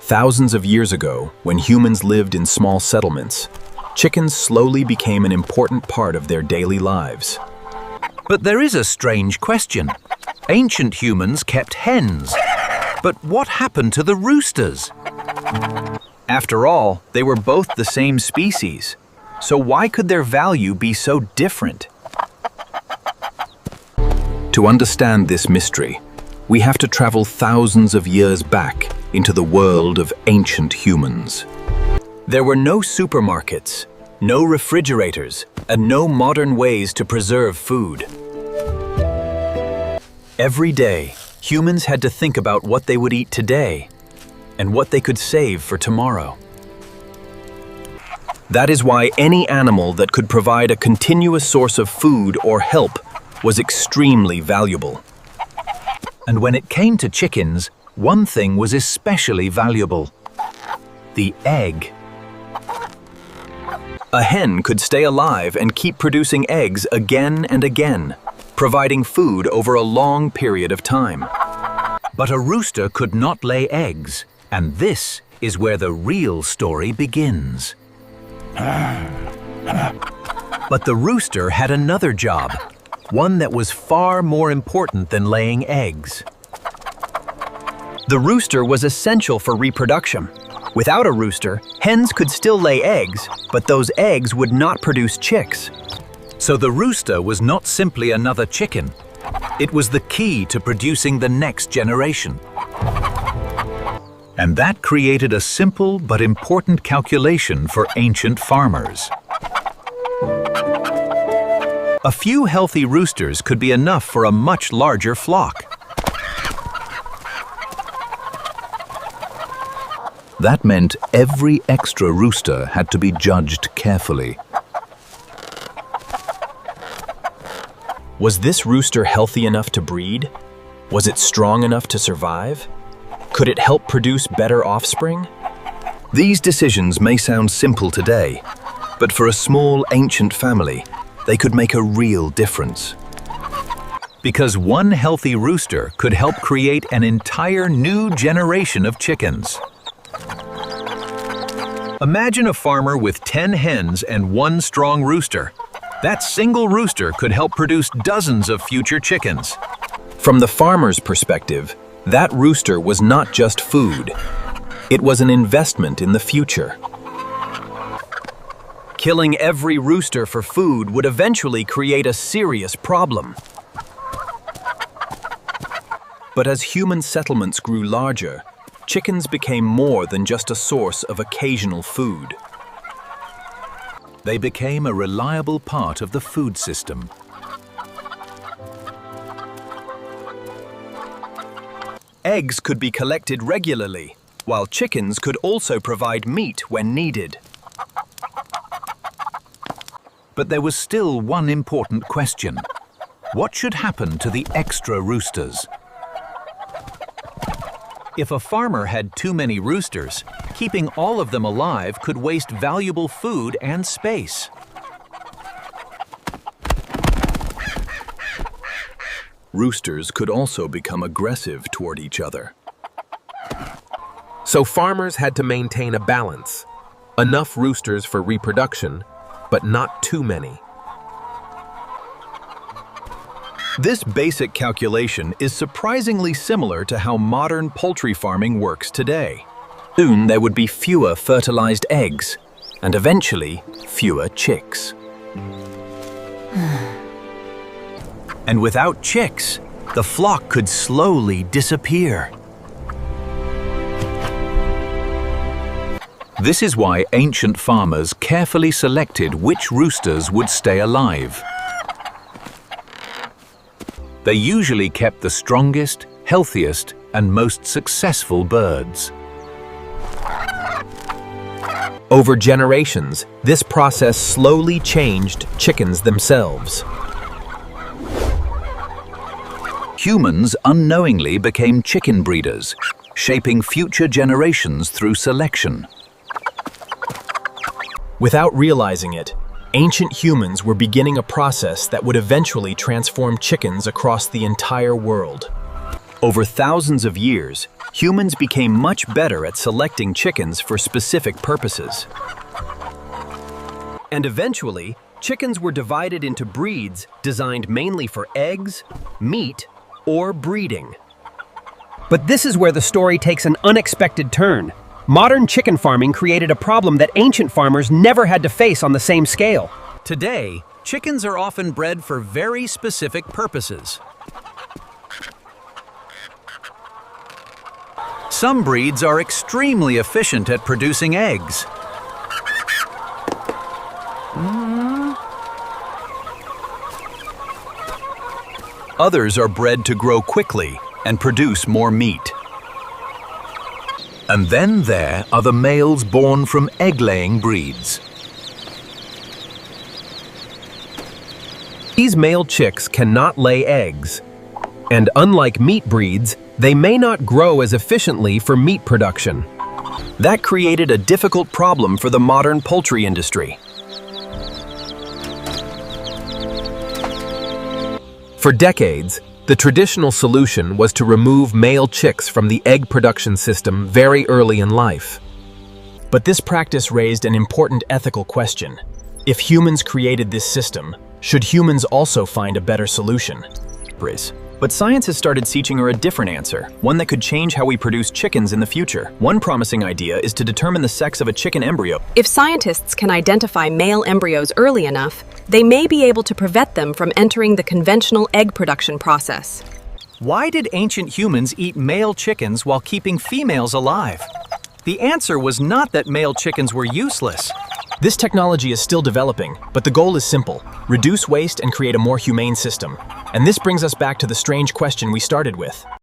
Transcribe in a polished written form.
Thousands of years ago, when humans lived in small settlements, chickens slowly became an important part of their daily lives. But there is a strange question. Ancient humans kept hens. But what happened to the roosters? After all, they were both the same species. So why could their value be so different? To understand this mystery, we have to travel thousands of years back into the world of ancient humans. There were no supermarkets, no refrigerators, and no modern ways to preserve food. Every day, humans had to think about what they would eat today and what they could save for tomorrow. That is why any animal that could provide a continuous source of food or help was extremely valuable. And when it came to chickens, one thing was especially valuable: the egg. A hen could stay alive and keep producing eggs again and again, providing food over a long period of time. But a rooster could not lay eggs, and this is where the real story begins. But the rooster had another job, one that was far more important than laying eggs. The rooster was essential for reproduction. Without a rooster, hens could still lay eggs, but those eggs would not produce chicks. So the rooster was not simply another chicken. It was the key to producing the next generation. And that created a simple but important calculation for ancient farmers. A few healthy roosters could be enough for a much larger flock. That meant every extra rooster had to be judged carefully. Was this rooster healthy enough to breed? Was it strong enough to survive? Could it help produce better offspring? These decisions may sound simple today, but for a small ancient family, they could make a real difference. Because one healthy rooster could help create an entire new generation of chickens. Imagine a farmer with 10 hens and one strong rooster. That single rooster could help produce dozens of future chickens. From the farmer's perspective, that rooster was not just food. It was an investment in the future. Killing every rooster for food would eventually create a serious problem. But as human settlements grew larger, chickens became more than just a source of occasional food. They became a reliable part of the food system. Eggs could be collected regularly, while chickens could also provide meat when needed. But there was still one important question. What should happen to the extra roosters? If a farmer had too many roosters, keeping all of them alive could waste valuable food and space. Roosters could also become aggressive toward each other. So farmers had to maintain a balance. Enough roosters for reproduction, but not too many. This basic calculation is surprisingly similar to how modern poultry farming works today. Soon there would be fewer fertilized eggs, and eventually fewer chicks. And without chicks, the flock could slowly disappear. This is why ancient farmers carefully selected which roosters would stay alive. They usually kept the strongest, healthiest, and most successful birds. Over generations, this process slowly changed chickens themselves. Humans unknowingly became chicken breeders, shaping future generations through selection. Without realizing it, ancient humans were beginning a process that would eventually transform chickens across the entire world. Over thousands of years, humans became much better at selecting chickens for specific purposes. And eventually, chickens were divided into breeds designed mainly for eggs, meat, or breeding. But this is where the story takes an unexpected turn. Modern chicken farming created a problem that ancient farmers never had to face on the same scale. Today, chickens are often bred for very specific purposes. Some breeds are extremely efficient at producing eggs. Others are bred to grow quickly and produce more meat. And then there are the males born from egg-laying breeds. These male chicks cannot lay eggs, and unlike meat breeds, they may not grow as efficiently for meat production. That created a difficult problem for the modern poultry industry. For decades, the traditional solution was to remove male chicks from the egg production system very early in life. But this practice raised an important ethical question. If humans created this system, should humans also find a better solution? But science has started teaching her a different answer, one that could change how we produce chickens in the future. One promising idea is to determine the sex of a chicken embryo. If scientists can identify male embryos early enough, they may be able to prevent them from entering the conventional egg production process. Why did ancient humans eat male chickens while keeping females alive? The answer was not that male chickens were useless. This technology is still developing, but the goal is simple: reduce waste and create a more humane system. And this brings us back to the strange question we started with.